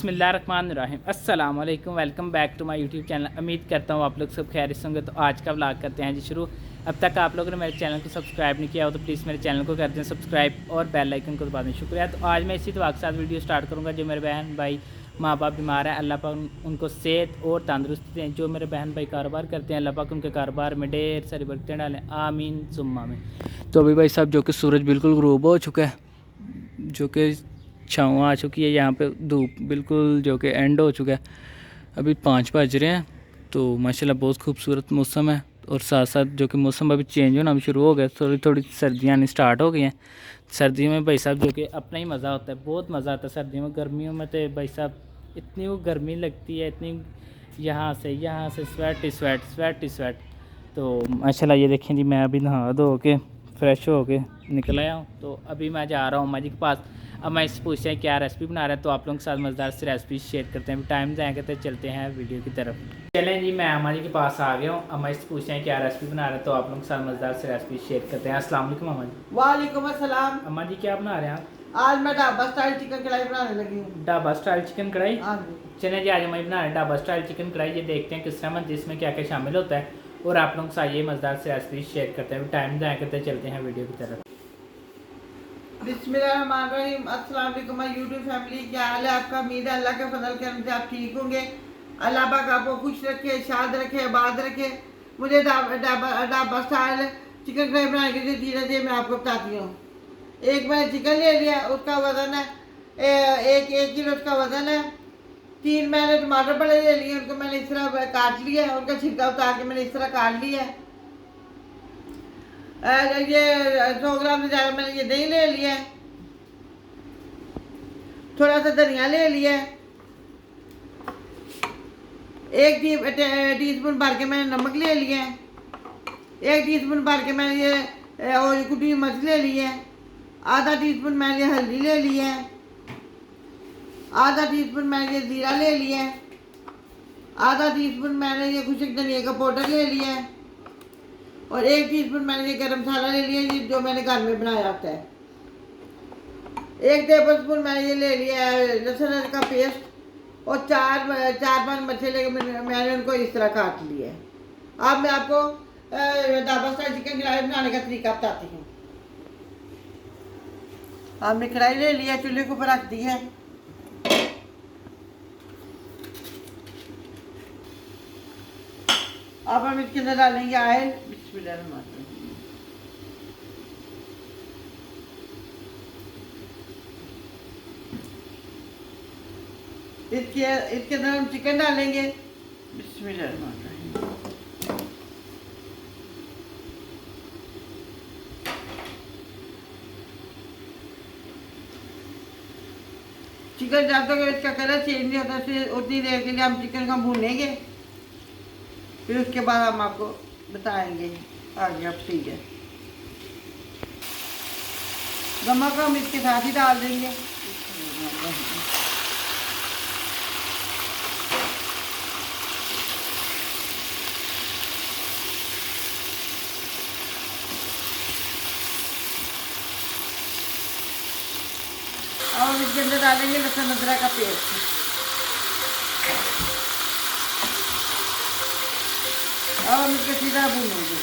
बिस्मिल्लाहिर्रहमानिर्रहीम। अस्सलाम वालेकुम, welcome back to my YouTube channel. उम्मीद करता हूँ आप लोग सब खैरियत से होंगे। तो आज का व्लॉग करते हैं जी शुरू। अब तक आप लोगों ने मेरे चैनल को सब्सक्राइब नहीं किया हो तो प्लीज़ मेरे चैनल को कर दें सब्सक्राइब और बेल आइकन को दबा दें। शुक्रिया। तो आज मैं इसी दुआ के साथ वीडियो स्टार्ट करूँगा। जो मेरे बहन भाई माँ बाप बीमार हैं, अल्लाह पाक उनको सेहत और तंदुरुस्ती दें। जो मेरे बहन भाई कारोबार करते हैं, अल्लाह पाक उनके कारोबार में ढेर सारी बरकतें डालें, आमीन सुम्मा में। तो अभी भाई साहब जो कि सूरज बिल्कुल ग़ुरूब हो चुका है, जो कि छाँव आ चुकी है, यहाँ पे धूप बिल्कुल जो कि एंड हो चुका है। अभी 5 बज रहे हैं। तो माशाल्लाह बहुत खूबसूरत मौसम है। और साथ साथ जो कि मौसम अभी चेंज होना भी शुरू हो गया, थोड़ी थोड़ी सर्दियाँ आनी स्टार्ट हो गई हैं। सर्दियों में भाई साहब जो कि अपना ही मज़ा होता है, बहुत मज़ा आता है सर्दियों में। गर्मियों में तो भाई साहब इतनी वो गर्मी लगती है, इतनी यहाँ से स्वेट। तो माशाल्लाह ये देखें जी, मैं अभी नहा धो के फ्रेश हो के निकल आया हूँ। तो अभी मैं जा रहा हूँ अम्मा जी के पास। अम्मा इससे पूछते हैं क्या रेसिपी बना रहे हैं, तो आप लोगों के साथ मज़ेदार से रेसिपी शेयर करते हैं। टाइम जाएंगे तो चलते हैं वीडियो की तरफ। चलें जी, मैं अम्मा जी के पास आ गया हूँ। अम्मा इससे पूछते हैं क्या रेसिपी बना रहे हैं, तो आप लोगों के साथ मज़ेदार से रेसिपी शेयर करते हैं। अस्सलाम वालेकुम अम्मा जी। वालेकुम अस्सलाम। अम्मा जी क्या बना रहे हैं आप? आज मैं ढाबा स्टाइल चिकन कढ़ाई बनाने लगी हूँ। ढाबा स्टाइल चिकन कढ़ाई? हाँ जी। चलें जी, आज अम्मा जी बना रहे हैं ढाबा स्टाइल चिकन कढ़ाई। ये देखते हैं किस तरह बनती है, इसमें क्या क्या शामिल होता है, और आप लोगों के साथ ये मज़ेदार से रेसिपी शेयर करते हैं। टाइम जाए करते चलते हैं वीडियो की तरफ। बिस्मिल्लाहिर्रहमानिर्रहीम। अस्सलाम वालेकुम माय यूट्यूब फैमिली, क्या हाल है आपका? उम्मीद है अल्लाह के फजल करम से आप ठीक होंगे। अल्लाह पाक आपको खुश रखे, शाद रखे, आबाद रखे। मुझे ढाबा स्टाइल चिकन कढ़ाई बनाने की जो चीज़ें थी मैं आपको बताती हूँ। एक मैंने चिकन ले लिया, उसका वज़न है एक किलो उसका वज़न है। 3 मैंने टमाटर बड़े ले लिए, उनको मैंने इस तरह काट लिया, उनका छिलका उतार के मैंने इस तरह काट लिया है। ये 100 ग्राम से ज़्यादा मैंने ये दही ले लिया है। थोड़ा सा धनिया ले लिया है। 1 टीस्पून भर के मैंने नमक ले लिया है। 1 टीस्पून भर के मैंने ये और कुटी मिर्च ले ली है। आधा टीस्पून मैंने ये हल्दी ले ली है। आधा टीस्पून मैंने ये ज़ीरा ले लिया है। आधा टीस्पून मैंने ये खुशक धनिया का पाउडर ले लिया है। और 1 टीस्पून मैंने ये गरम मसाला ले लिया है, जो मैंने घर में बनाया होता है। 1 टेबलस्पून मैंने ये ले लिया है लहसुन अदरक का पेस्ट। और 4-5 मछली लेके मैंने उनको इस तरह काट लिया है। अब मैं आपको ढाबा स्टाइल चिकन कढ़ाई बनाने का तरीका बताती हूँ। हमने कढ़ाई ले लिया, चूल्हे के ऊपर रख दी है। अब हम इसके अंदर डालेंगे ऑयल। बिस्मिल्लाहिर्रहमानिर्रहीम। इसके अंदर हम चिकन डालेंगे। बिस्मिल्लाहिर्रहमानिर्रहीम। चिकन जब तक इसका कलर चेंज नहीं होता उतनी देर के लिए हम चिकन को भूनेंगे, फिर उसके बाद हम आपको बताएंगे आगे अब ठीक है। नमक हम इसके साथ ही डाल देंगे। अब हम इसके अंदर डालेंगे लहसुन अदरक का पेस्ट। अब हम इसके सीधा भूनेंगे।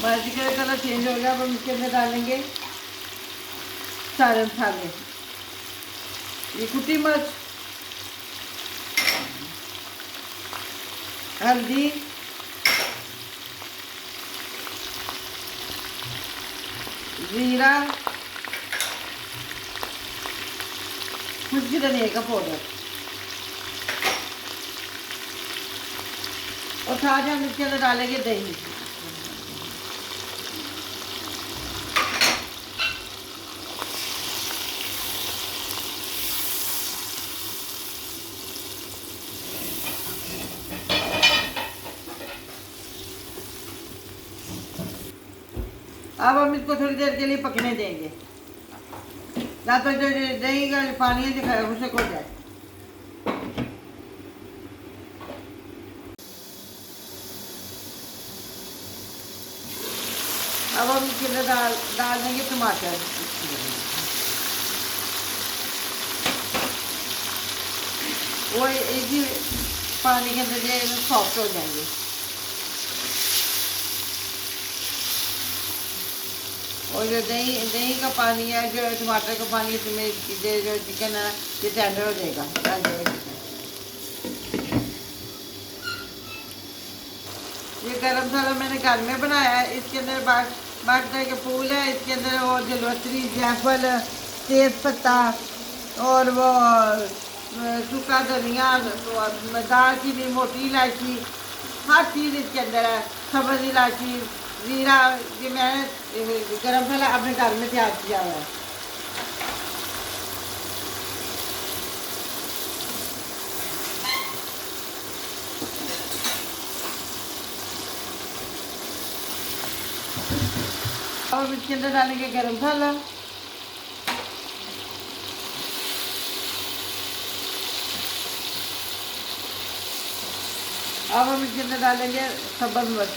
भाजी का कलर चेंज हो गया। अब हम इसके अंदर डालेंगे सारे मसाले। ये कुटी मिर्च, हल्दी, जीरा, खुशकी धनिया का पाउडर, और साथ हम इसके अंदर डालेंगे दही। अब हम इसको थोड़ी देर के लिए पकने देंगे। ना तो जो दही का पानी है जो उसे खो जाए। अब हम इसके अंदर डाल देंगे टमाटर। वो एक ही पानी के अंदर ये सॉफ्ट हो जाएंगे। और जो दही का पानी है, जो टमाटर का पानी, इसमें जो चिकन है ये टेंडर हो जाएगा। ये गरम मसाला मैंने घर में बनाया है। इसके अंदर बागदा के फूल है, इसके अंदर वो जलवतरी, जायफल, तेज पत्ता और वो सूखा धनिया, दालचीनी, मोटी इलायची, हर चीज़ इसके अंदर है। सब्ज़ इलायची, जीरा, ये मैंने गरम मसाला अपने घर में तैयार किया हुआ है। और इसके अंदर डालेंगे गरम मसाला, अब हम इसके अंदर डालेंगे सब्ज़ मिर्च,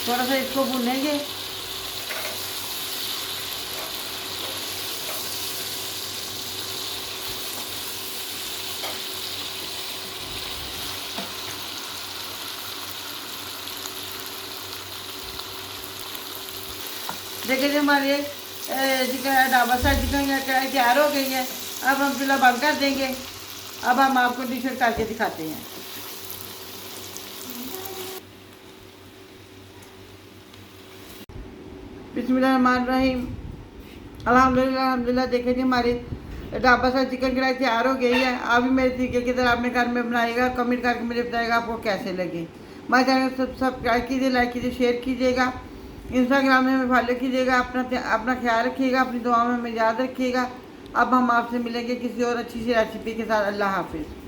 थोड़ा सा इसको भूनेंगे। देखिए जी हमारे चिकन ढाबा स्टाइल चिकन कढ़ाई तैयार हो गई है। अब हम चूल्हा बंद कर देंगे। अब हम आपको डिश करके दिखाते हैं। बिस्मिल्लाहिर्रहमानिर्रहीम, अल्हम्दुलिल्लाह। देखिए जी हमारी ढाबा स्टाइल चिकन कढ़ाई तैयार हो गई है। आप भी मेरे तरीके की तरह अपने घर में बनाइएगा। कमेंट करके मुझे बताइएगा आपको कैसे लगे। हमारे चैनल को सब्सक्राइब कीजिए, लाइक कीजिए, शेयर कीजिएगा। इंस्टाग्राम में हमें फॉलो कीजिएगा। अपना ख्याल रखिएगा, अपनी दुआ में हमें याद रखिएगा। अब हम आपसे मिलेंगे किसी और अच्छी सी रेसिपी के साथ। अल्लाह हाफिज़।